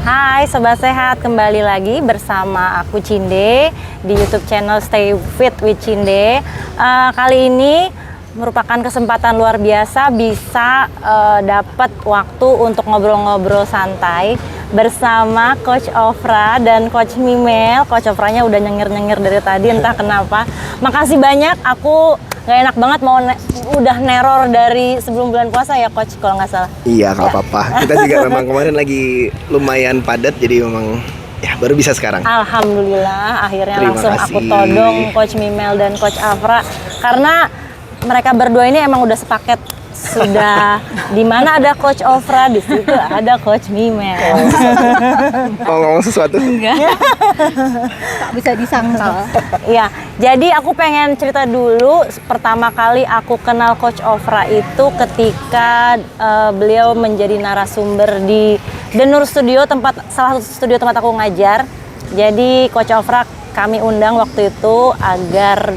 Hai Sobat Sehat, kembali lagi bersama aku Cinde di YouTube channel Stay Fit with Cinde. Kali ini merupakan kesempatan luar biasa bisa dapat waktu untuk ngobrol-ngobrol santai bersama Coach Ofra dan Coach Mimel. Coach Ofranya udah nyengir-nyengir dari tadi, entah kenapa. Makasih banyak, aku gak enak banget udah neror dari sebelum bulan puasa ya Coach, kalau nggak salah. Iya, nggak apa-apa. Kita juga memang kemarin lagi lumayan padat, jadi memang ya baru bisa sekarang. Alhamdulillah, akhirnya Terima langsung kasih. aku todong Coach Mimel dan Coach Ofra karena mereka berdua ini emang udah sepaket. Sudah di mana ada Coach Ofra, di situ ada Coach Mimel. Mau ngomong sesuatu? Enggak. Tak bisa disangkal. Iya, jadi aku pengen cerita dulu. Pertama kali aku kenal Coach Ofra itu ketika beliau menjadi narasumber di The Nur Studio, salah satu studio tempat aku ngajar. Jadi Coach Ofra kami undang waktu itu agar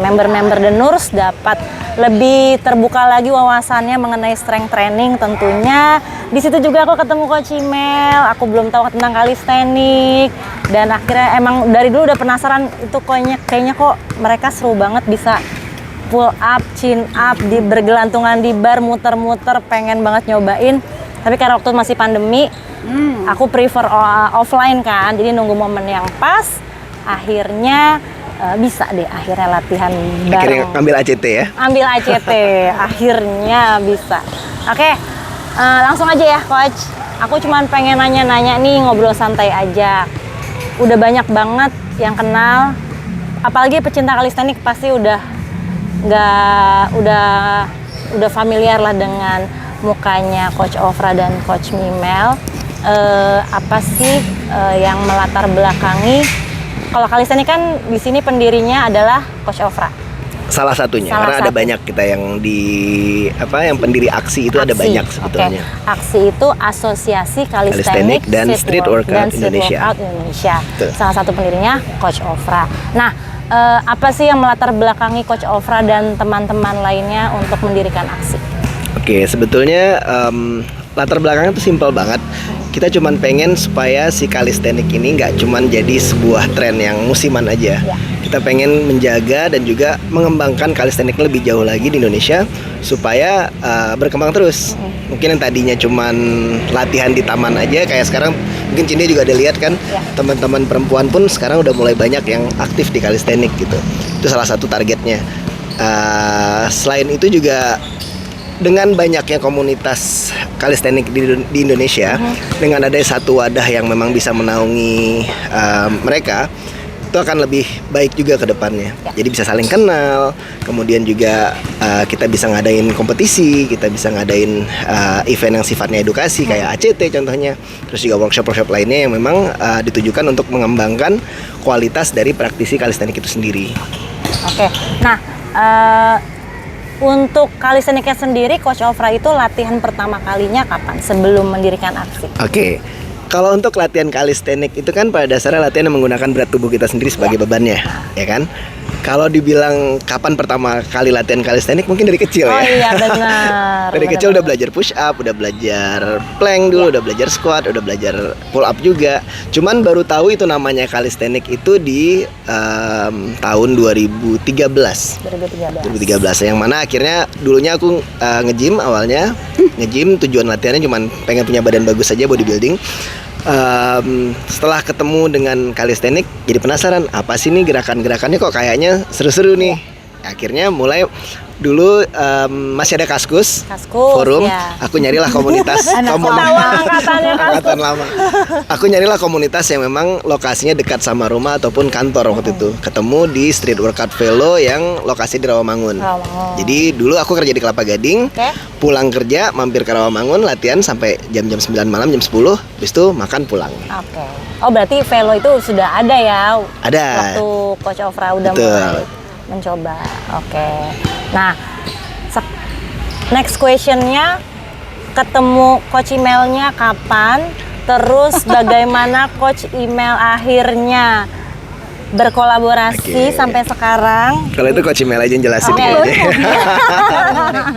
member-member The Nurs dapat lebih terbuka lagi wawasannya mengenai strength training tentunya. Di situ juga aku ketemu Coach Mimel, aku belum tahu tentang calisthenics dan akhirnya emang dari dulu udah penasaran itu kayaknya kok mereka seru banget bisa pull up, chin up, bergelantungan di bar, muter-muter, pengen banget nyobain. Tapi karena waktu masih pandemi, aku prefer offline kan, jadi nunggu momen yang pas. Akhirnya bisa deh, akhirnya latihan bareng. Akhirnya ambil ACT ya? Ambil ACT, akhirnya bisa. Oke, langsung aja ya Coach. Aku cuma pengen nanya-nanya nih, ngobrol santai aja. Udah banyak banget yang kenal, apalagi pecinta kalistenik pasti udah familiar lah dengan mukanya Coach Ofra dan Coach Mimel. Apa sih yang melatar belakangi? Kalau kalistenik kan di sini pendirinya adalah Coach Ofra. Salah satunya, karena ada banyak kita yang yang pendiri aksi itu ada banyak sebetulnya. Okay. Aksi itu Asosiasi Kalistenik dan Street Workout Indonesia. Salah satu pendirinya Coach Ofra. Nah, apa sih yang melatar belakangi Coach Ofra dan teman-teman lainnya untuk mendirikan aksi? Oke, sebetulnya latar belakangnya tuh simpel banget. Kita cuman pengen supaya si kalistenik ini nggak cuman jadi sebuah tren yang musiman aja. Ya. Kita pengen menjaga dan juga mengembangkan kalistenik lebih jauh lagi di Indonesia supaya berkembang terus. Mungkin yang tadinya cuman latihan di taman aja, kayak sekarang mungkin Cinde juga ada lihat kan, teman-teman perempuan pun sekarang udah mulai banyak yang aktif di kalistenik gitu. Itu salah satu targetnya. Selain itu juga dengan banyaknya komunitas kalistenik di Indonesia, dengan ada satu wadah yang memang bisa menaungi mereka, itu akan lebih baik juga ke depannya. Jadi bisa saling kenal, kemudian juga kita bisa ngadain kompetisi, kita bisa ngadain event yang sifatnya edukasi kayak ACT contohnya, terus juga workshop-workshop lainnya yang memang ditujukan untuk mengembangkan kualitas dari praktisi kalistenik itu sendiri. Oke, nah untuk kalisteniknya sendiri, Coach Ofra itu latihan pertama kalinya kapan sebelum mendirikan aksi? Oke. Kalau untuk latihan kalistenik itu kan pada dasarnya latihan yang menggunakan berat tubuh kita sendiri sebagai bebannya, ya kan? Kalau dibilang kapan pertama kali latihan kalistenik, mungkin dari kecil ya. Oh iya benar. Dari kecil udah belajar push up, udah belajar plank dulu, udah belajar squat, udah belajar pull up juga. Cuman baru tahu itu namanya kalistenik itu di tahun 2013. 2013 yang mana akhirnya dulunya aku nge-gym awalnya. Nge-gym tujuan latihannya cuman pengen punya badan bagus aja, bodybuilding. Setelah ketemu dengan kalistenik jadi penasaran, apa sih nih gerakan-gerakannya kok kayaknya seru-seru nih. Akhirnya mulai dulu masih ada Kaskus forum, aku nyarilah komunitas angkatan lama. Aku nyarilah komunitas yang memang lokasinya dekat sama rumah ataupun kantor waktu itu. Ketemu di Street Workout Velo yang lokasi di Rawamangun. Jadi dulu aku kerja di Kelapa Gading. Pulang kerja mampir ke Rawamangun, latihan sampai jam-jam 9 malam, jam 10, habis itu makan pulang. Oke. Oh berarti Velo itu sudah ada ya? Ada. Waktu Coach Ofra udah mulai mencoba. Oke. Nah, next questionnya, ketemu Coach Imelnya kapan? Terus bagaimana Coach Imel akhirnya berkolaborasi sampai sekarang? Kalau itu Coach Imel aja yang jelasin.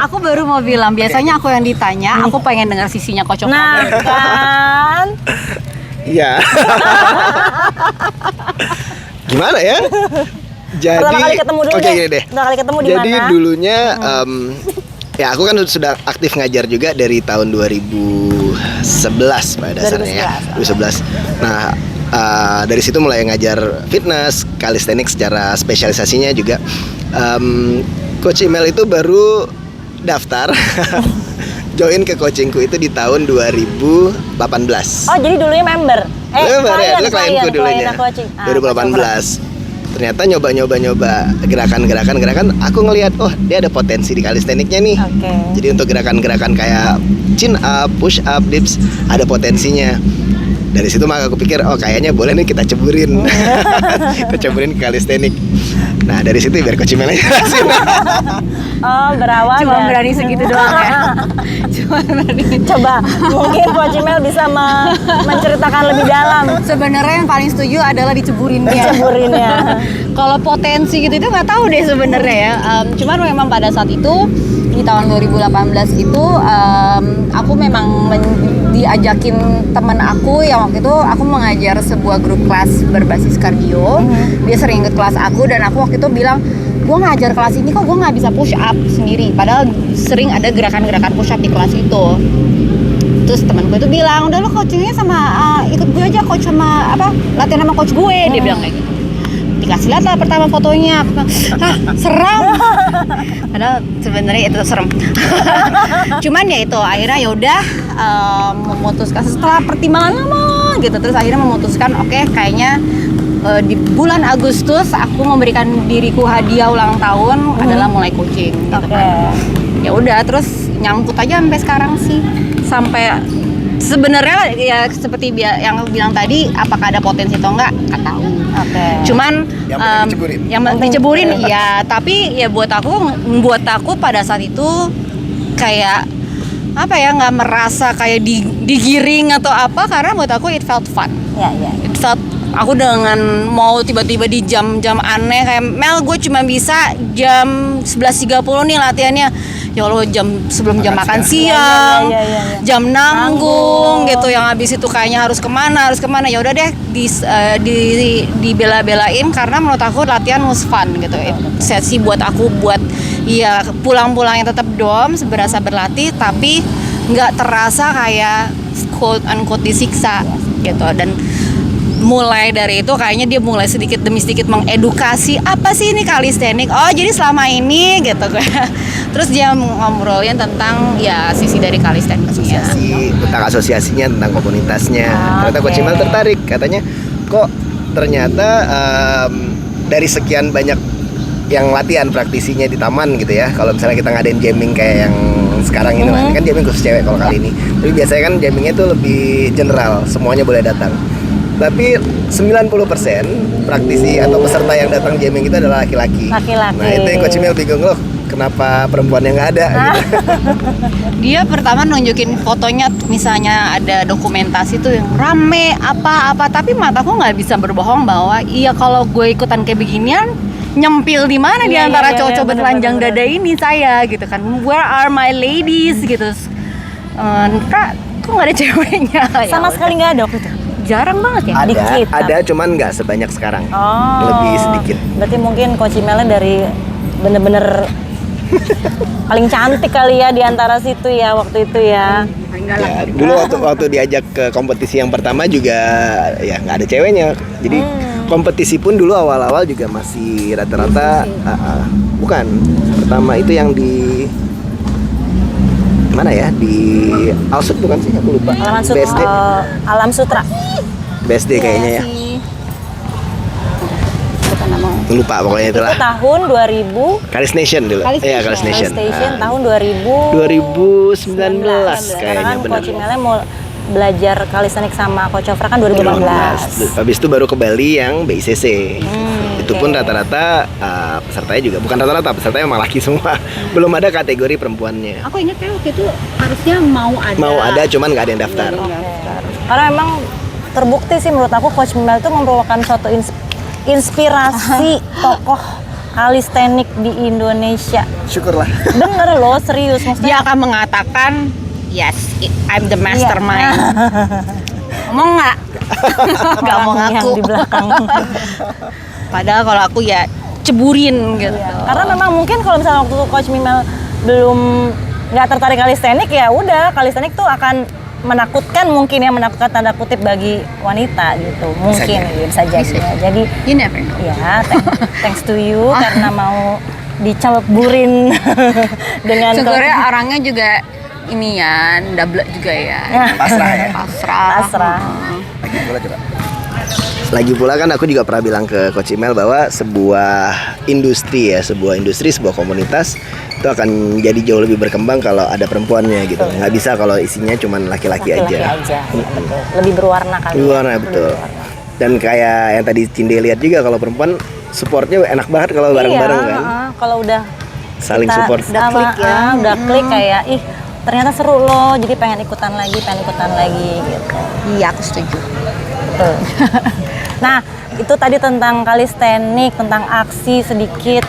Aku baru mau bilang, biasanya aku yang ditanya, aku pengen dengar sisinya Coach Ofra. Nah kan, Ya. Gimana ya? Jadi Pertama kali ketemu dulu oke, deh. gini deh. Pertama kali ketemu di Jadi mana? dulunya ya aku kan sudah aktif ngajar juga dari tahun 2011 pada dasarnya ya. 2011. Nah, dari situ mulai ngajar fitness, calisthenics secara spesialisasinya juga. Coach Imel itu baru daftar join ke coachingku itu di tahun 2018. Oh, jadi dulunya member. Dulu klienku dulunya. Coaching. 2018. Ternyata nyoba gerakan, aku ngelihat oh dia ada potensi di calisthenicnya nih. Oke. Jadi untuk gerakan-gerakan kayak chin up, push up, dips ada potensinya. Dari situ maka aku pikir oh kayaknya boleh nih kita ceburin. Kita ceburin ke calisthenic. Nah, dari situ biar Coach Imel aja jelasin. Oh, berawal Cuma dari- berani segitu doang ya. Cuma berani. Coba, mungkin Coach Imel bisa menceritakan lebih dalam Sebenarnya yang paling setuju adalah diceburinnya. ceburinnya. Kalau potensi gitu itu nggak tahu deh sebenarnya ya. Cuman memang pada saat itu di tahun 2018 itu aku memang diajakin teman aku yang waktu itu aku mengajar sebuah grup kelas berbasis kardio. Dia sering ikut kelas aku dan aku waktu itu bilang gue ngajar kelas ini kok gue nggak bisa push up sendiri. Padahal sering ada gerakan-gerakan push up di kelas itu. Terus temanku itu bilang udah lo coachingnya sama ikut gue aja coach sama latihan sama coach gue. Dia bilang kayak gitu. Dikasih lihat lah pertama fotonya, aku bilang, hah seram. Padahal sebenarnya itu serem. Cuman ya itu akhirnya ya udah memutuskan setelah pertimbangan lama gitu, terus akhirnya memutuskan oke, kayaknya di bulan Agustus aku memberikan diriku hadiah ulang tahun adalah mulai coaching gitu kan. Ya udah terus nyangkut aja sampai sekarang sih, sampai sebenarnya ya seperti yang aku bilang tadi, apakah ada potensi atau enggak nggak tahu. Cuman Yang penting diceburin. yang diceburin ya, tapi ya buat aku pada saat itu kayak apa ya, nggak merasa kayak digiring atau apa, karena buat aku it felt fun. Ya, ya. It felt aku dengan mau tiba-tiba di jam-jam aneh kayak Mel gue cuma bisa jam 11.30 nih latihannya. Ya Allah, sebelum jam makan siang, Ya. jam nanggung gitu, yang habis itu kayaknya harus kemana ya udah deh dibela-belain karena menurut aku latihan was fun gitu. Sesi buat aku buat ya pulang-pulangnya tetap dom berasa berlatih tapi nggak terasa kayak quote unquote disiksa gitu. Dan mulai dari itu kayaknya dia mulai sedikit demi sedikit mengedukasi apa sih ini calisthenics. Oh jadi selama ini gitu. Terus dia ngobrolin tentang ya sisi dari calisthenics-nya. Tentang asosiasinya, tentang komunitasnya. Ternyata Coach Imel tertarik, katanya kok ternyata dari sekian banyak yang latihan praktisinya di taman gitu ya. Kalau misalnya kita ngadain jamming kayak yang sekarang ini lah, kan jamming khusus cewek kalau kali ini. Tapi biasanya kan jammingnya itu lebih general, semuanya boleh datang. Tapi 90% praktisi atau peserta yang datang jamming itu adalah laki-laki. Laki-laki. Nah itu yang Coach Imel bingung loh, kenapa perempuannya nggak ada gitu. Dia pertama nunjukin fotonya, misalnya ada dokumentasi tuh yang rame apa-apa, tapi mataku nggak bisa berbohong bahwa iya kalau gue ikutan kayak beginian nyempil di mana di antara cowok-cowok bertelanjang dada ini saya gitu kan. Where are my ladies gitu. Kak, kok nggak ada ceweknya? Sama sekali nggak ada waktu itu. Jarang banget ya. Dikit, ada cuman nggak sebanyak sekarang. Oh. Lebih sedikit. Berarti mungkin Coach Imelnya dari bener-bener paling cantik kali ya di antara situ ya waktu itu ya. Ya, dulu waktu diajak ke kompetisi yang pertama juga ya nggak ada ceweknya. Jadi kompetisi pun dulu awal-awal juga masih rata-rata bukan. Pertama itu yang di mana ya, di Alsut bukan sih, aku lupa. BSD. Alam Sutra. BSD kayaknya ya. Lupa pokoknya itulah. Itu tahun 2000. Calis Nation dulu. Iya, Calis Nation. Station tahun 2019 Karena kayaknya, kan benar. Coach Imelnya mau belajar calisthenics sama Coach Ofra kan 2018. Habis itu baru ke Bali yang BICC. Itu pun rata-rata pesertanya juga bukan rata-rata, pesertanya emang laki semua. Belum ada kategori perempuannya. Aku ingat kayak waktu itu harusnya mau ada. Mau ada cuman nggak ada yang daftar. Karena emang terbukti sih menurut aku Coach Imel itu merupakan suatu inspirasi tokoh kalisthenik di Indonesia. Syukurlah. Bener loh, serius Dia maksudnya. akan mengatakan yes, I'm the mastermind. Ngomong nggak? Nggak mau Orang yang ngaku. di belakang. Padahal kalau aku ya ceburin gitu. Karena memang mungkin kalau misalnya waktu itu Coach Mimel belum nggak tertarik kalistenik, ya udah kalistenik tuh akan menakutkan, mungkin ya, menakutkan tanda kutip bagi wanita gitu, mungkin bisa jadi. Jadi You never know. ya thanks to you karena mau dicaburin dengan Sebenarnya orangnya juga ini ya, double juga ya. Pasrah ya. pasrah. Lagi pula coba. Lagi pula kan aku juga pernah bilang ke Coach Imel bahwa sebuah industri, sebuah komunitas itu akan jadi jauh lebih berkembang kalau ada perempuannya gitu. Nggak bisa kalau isinya cuma laki-laki aja. Ya, betul. Lebih berwarna kali. Berwarna, betul. Dan kayak yang tadi Cinde lihat juga, kalau perempuan supportnya enak banget kalau bareng-bareng kan. Kalau udah Saling kita support. udah klik ya, udah klik kayak ternyata seru loh, jadi pengen ikutan lagi gitu. Iya, aku setuju. Betul. Nah, itu tadi tentang kalistenik, tentang aksi sedikit,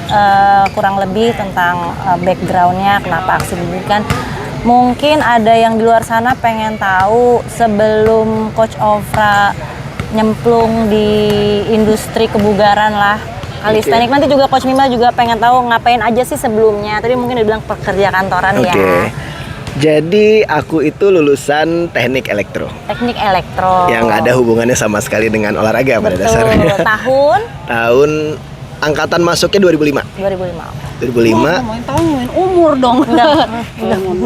kurang lebih tentang backgroundnya, kenapa aksi didirikan. Mungkin ada yang di luar sana pengen tahu sebelum Coach Ofra nyemplung di industri kebugaran lah, kalistenik. Nanti juga Coach Mima juga pengen tahu ngapain aja sih sebelumnya. Tadi mungkin dia bilang pekerja kantoran ya. Jadi aku itu lulusan teknik elektro. Teknik elektro. Yang nggak ada hubungannya sama sekali dengan olahraga pada dasarnya. Tahun angkatan masuknya 2005. 2005. Ngomongin umur dong.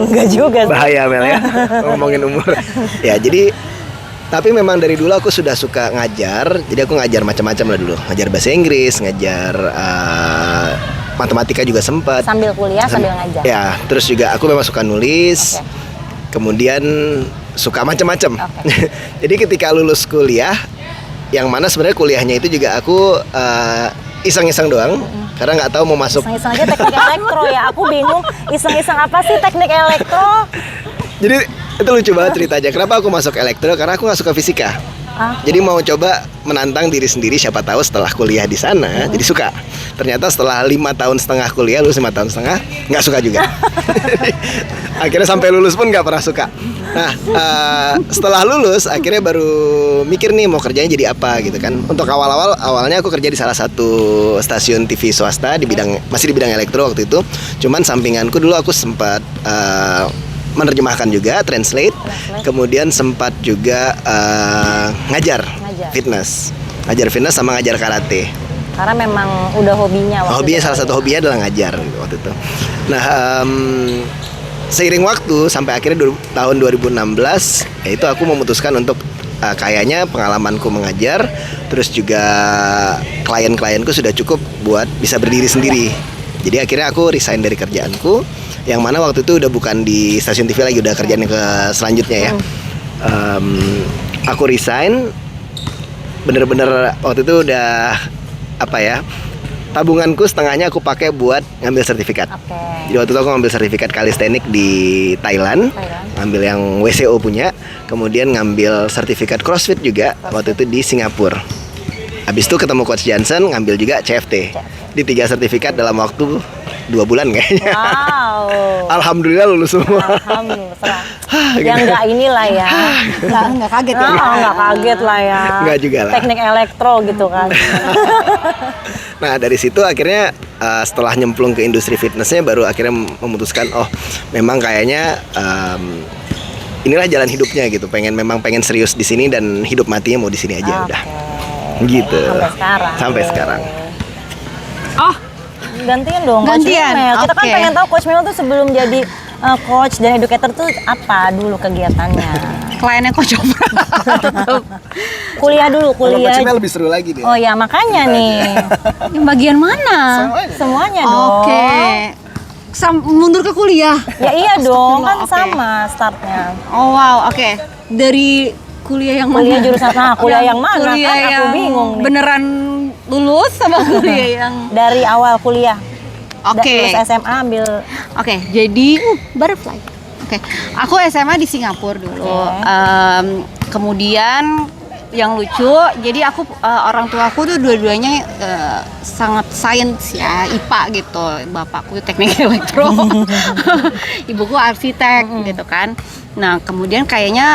Enggak juga sih. Bahaya Mel ya, ngomongin umur. Ya jadi, tapi memang dari dulu aku sudah suka ngajar. Jadi aku ngajar macam-macam lah dulu. Ngajar bahasa Inggris, ngajar matematika juga sempat. Sambil kuliah, sambil ngajar. Ya, terus juga aku memang suka nulis. Kemudian suka macam-macam. Jadi ketika lulus kuliah, yang mana sebenarnya kuliahnya itu juga aku iseng-iseng doang. Karena nggak tahu mau masuk. Iseng-iseng aja teknik elektro ya. Aku bingung, iseng-iseng apa sih teknik elektro? Jadi itu lucu banget ceritanya. Kenapa aku masuk elektro? Karena aku nggak suka fisika. Jadi mau coba menantang diri sendiri, siapa tahu setelah kuliah di sana jadi suka. Ternyata setelah 5 tahun setengah kuliah, lulus 5 tahun setengah, nggak suka juga. Akhirnya sampai lulus pun nggak pernah suka. Nah, setelah lulus akhirnya baru mikir nih mau kerjanya jadi apa gitu kan. Untuk awalnya aku kerja di salah satu stasiun TV swasta masih di bidang elektro waktu itu. Cuman sampinganku dulu aku sempat menerjemahkan juga, translate. Kemudian sempat juga ngajar fitness sama ngajar karate. Karena memang udah hobinya. Salah satu hobinya adalah ngajar waktu itu. Nah, seiring waktu sampai akhirnya tahun 2016, yaitu aku memutuskan untuk kayaknya pengalamanku mengajar, terus juga klien-klienku sudah cukup buat bisa berdiri sendiri. Jadi akhirnya aku resign dari kerjaanku, yang mana waktu itu udah bukan di stasiun TV lagi, udah kerjaan yang ke selanjutnya ya. Aku resign, bener-bener waktu itu udah tabunganku setengahnya aku pakai buat ngambil sertifikat. Jadi waktu itu aku ngambil sertifikat kalistenik di Thailand. Ngambil yang WCO punya, kemudian ngambil sertifikat CrossFit juga waktu itu di Singapura. Habis itu ketemu Coach Johnson, ngambil juga CFT. Di 3 sertifikat dalam waktu 2 bulan kayaknya. Wow. Alhamdulillah lulus semua. Alhamdulillah. Yang nggak inilah ya. Nggak kaget ya. Nggak kaget lah ya. Nggak juga lah. Teknik elektro gitu kan. Nah dari situ akhirnya setelah nyemplung ke industri fitnessnya baru akhirnya memutuskan memang kayaknya inilah jalan hidupnya gitu. Memang pengen serius di sini dan hidup matinya mau di sini aja udah. Gitu. Sampai sekarang. Gantian dong, Gantian. Coach Mel. Kita kan pengen tahu Coach Mel tuh sebelum jadi coach dan educator tuh apa dulu kegiatannya? Kliennya Coach Ofra. Kuliah dulu, Kalau kuliah. Coach Mel lebih seru lagi deh. Oh ya makanya nih. Yang bagian mana? Semuanya dong. Oke. Mundur ke kuliah. Ya iya dong, kan Oke. sama startnya. Oh wow, oke. Dari kuliah yang Kuliah mana? jurusan kuliah yang mana Kuliah kan aku yang bingung nih. beneran lulus sama kuliah yang Dari awal kuliah. Oke. Lulus SMA ambil Oke, jadi butterfly. Oke, aku SMA di Singapura dulu. Oke. Kemudian yang lucu. Jadi aku orang tuaku tuh dua-duanya sangat sains ya, IPA gitu. Bapakku teknik elektro, ibuku arsitek gitu kan. Nah kemudian kayaknya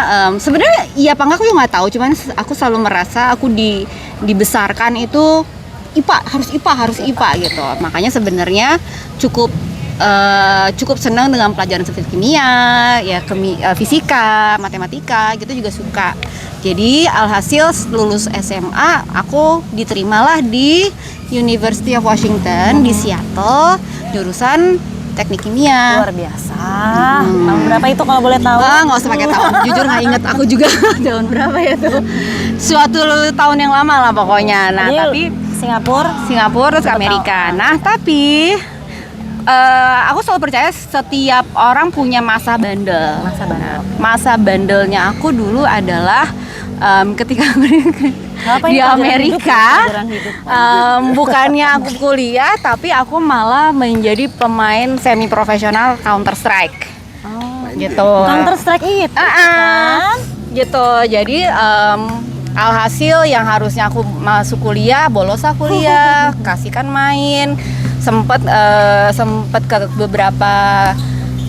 sebenarnya iya apa enggak aku juga nggak tahu. Cuman aku selalu merasa aku dibesarkan itu IPA, harus IPA gitu. Makanya sebenarnya cukup senang dengan pelajaran seperti kimia, ya fisika, matematika gitu juga suka. Jadi alhasil lulus SMA aku diterimalah di University of Washington di Seattle, jurusan teknik kimia. Luar biasa. Tahun berapa itu kalau boleh tahu? Nggak usah pakai tahun, jujur nggak inget aku juga tahun berapa ya tuh. Suatu tahun yang lama lah pokoknya. Nah Jadi, tapi Singapura terus ke Amerika. Nah tapi aku selalu percaya setiap orang punya masa bandel. Masa bandelnya aku dulu adalah ketika di Amerika, bukannya aku kuliah, tapi aku malah menjadi pemain semi profesional Counter Strike. Gitu. Counter Strike itu kan? Gitu. Jadi alhasil yang harusnya aku masuk kuliah, bolos lah kuliah, kasihkan main. Sempet ke beberapa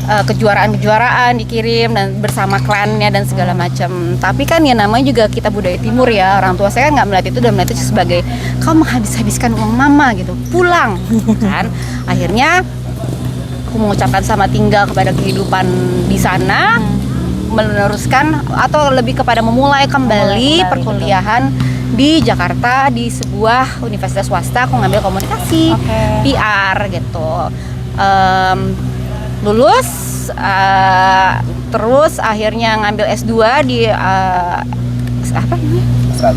kejuaraan dikirim dan bersama klannya dan segala macam. Tapi kan ya namanya juga kita budaya timur ya, orang tua saya nggak melihat itu dan melihat itu sebagai kau menghabiskan uang mama gitu, pulang kan. Akhirnya aku mengucapkan selamat tinggal kepada kehidupan di sana, meneruskan atau lebih kepada memulai kembali perkuliahan di Jakarta di sebuah universitas swasta. Aku ngambil komunikasi, PR gitu. Lulus, terus akhirnya ngambil S2 di apa namanya?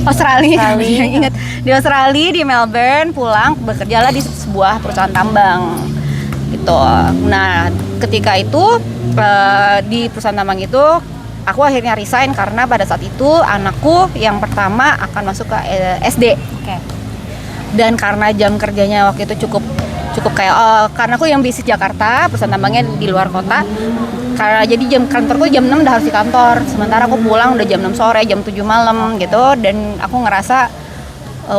Australia. Ingat, di Australia, di Melbourne, pulang bekerjalah di sebuah perusahaan tambang gitu. Nah ketika itu di perusahaan tambang itu aku akhirnya resign karena pada saat itu anakku yang pertama akan masuk ke SD. Dan karena jam kerjanya waktu itu cukup kayak karena aku yang bisnis Jakarta, perusahaan tambangnya di luar kota. Karena jadi jam kantorku jam 6 udah harus di kantor. Sementara aku pulang udah jam 6 sore, jam 7 malam gitu, dan aku ngerasa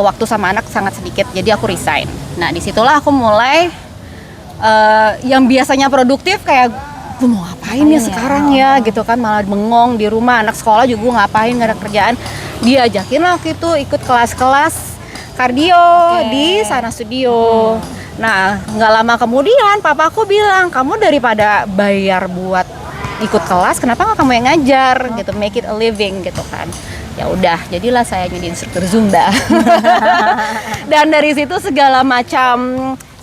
waktu sama anak sangat sedikit. Jadi aku resign. Nah, disitulah aku mulai yang biasanya produktif kayak gue mau ngapain ya sekarang ya gitu kan, malah bengong di rumah, anak sekolah juga gue ngapain, gak ada kerjaan. Diajakin lah waktu itu ikut kelas-kelas kardio di Sana Studio. Nah nggak lama kemudian papaku bilang, kamu daripada bayar buat ikut kelas, kenapa nggak kamu yang ngajar gitu, make it a living gitu kan. Ya udah, jadilah saya jadi instruktur Zumba. Dan dari situ segala macam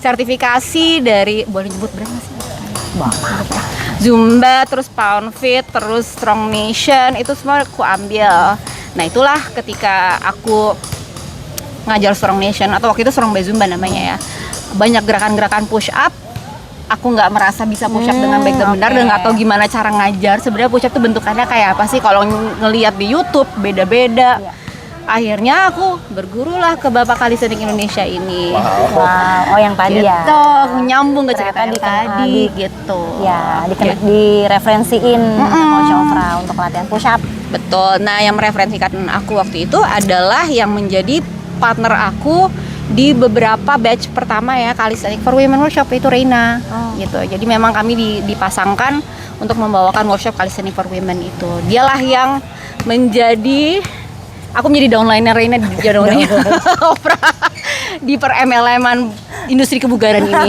sertifikasi dari, boleh nyebut brand nggak sih? Zumba, terus Pound Fit, terus Strong Nation, itu semua aku ambil. Nah itulah ketika aku ngajar Strong Nation, atau waktu itu Strong by Zumba namanya ya. Banyak gerakan-gerakan push up, aku nggak merasa bisa push up dengan baik dan benar, dan nggak tahu gimana cara ngajar. Sebenarnya push up tuh bentukannya kayak apa sih, kalau ngelihat di YouTube beda-beda. Akhirnya aku bergurulah ke Bapak Calisthenics Indonesia ini. Wow, oh yang tadi ya. Gitu, nyambung ke cerita yang tadi gitu. Ya, direferensiin Coach Ofra untuk latihan push up. Betul. Nah, yang mereferensikan aku waktu itu adalah yang menjadi partner aku di beberapa batch pertama ya Calisthenics for Women Workshop, itu Reina. Gitu. Jadi memang kami dipasangkan untuk membawakan workshop Calisthenics for Women itu. Dialah yang aku menjadi downline-nya Reina di downline Ofra di per MLM-an industri kebugaran ini.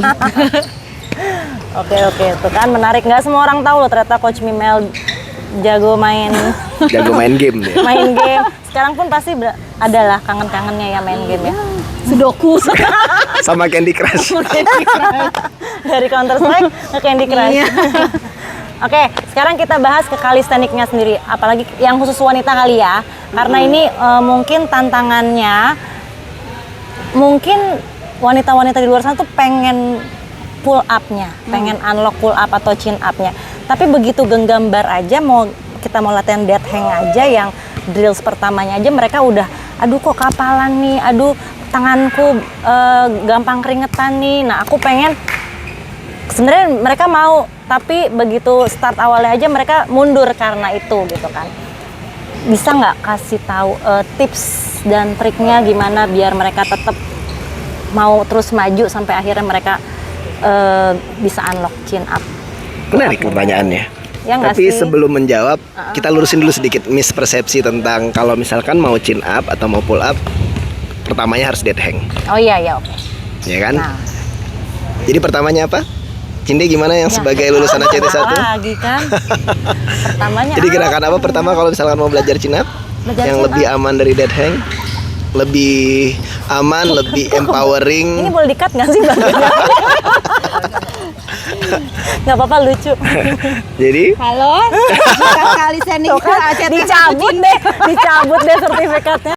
Oke, itu kan menarik. Nggak semua orang tahu loh ternyata Coach Mimel jago main game deh. main game. Sekarang pun pasti adalah kangen-kangennya ya main game ya. Sudoku Sama Candy Crush. Dari Counter Strike ke Candy Crush. Oke, sekarang kita bahas ke calisthenics-nya sendiri, apalagi yang khusus wanita kali ya. Karena ini mungkin tantangannya, mungkin wanita-wanita di luar sana tuh pengen pull up-nya, pengen unlock pull up atau chin up-nya. Tapi begitu genggambar aja, kita mau latihan dead hang aja, yang drills pertamanya aja mereka udah, aduh kok kapalan nih, aduh tanganku gampang keringetan nih. Nah aku pengen, sebenarnya mereka mau, tapi begitu start awalnya aja mereka mundur karena itu gitu kan. bisa nggak kasih tahu tips dan triknya gimana biar mereka tetap mau terus maju sampai akhirnya mereka bisa unlock chin up? Menarik pertanyaannya. Ya nggak Tapi sih? sebelum menjawab, kita lurusin dulu sedikit mispersepsi tentang kalau misalkan mau chin up atau mau pull up, pertamanya harus dead hang, Oh iya ya, oke. ya kan? Nah, Jadi pertamanya apa? Cinde gimana yang ya, sebagai lulusan ACT 1? lagi kan. Pertamanya Jadi gerakan apa pertama kalau misalkan mau belajar chin up? Belajar Yang chin lebih aman dari dead hang? Lebih aman, lebih Ini empowering. boleh di-cut nggak sih bagiannya? Nggak apa-apa, lucu. Jadi Halo, sekali saya nih Tuh kan, dicabut deh sertifikatnya.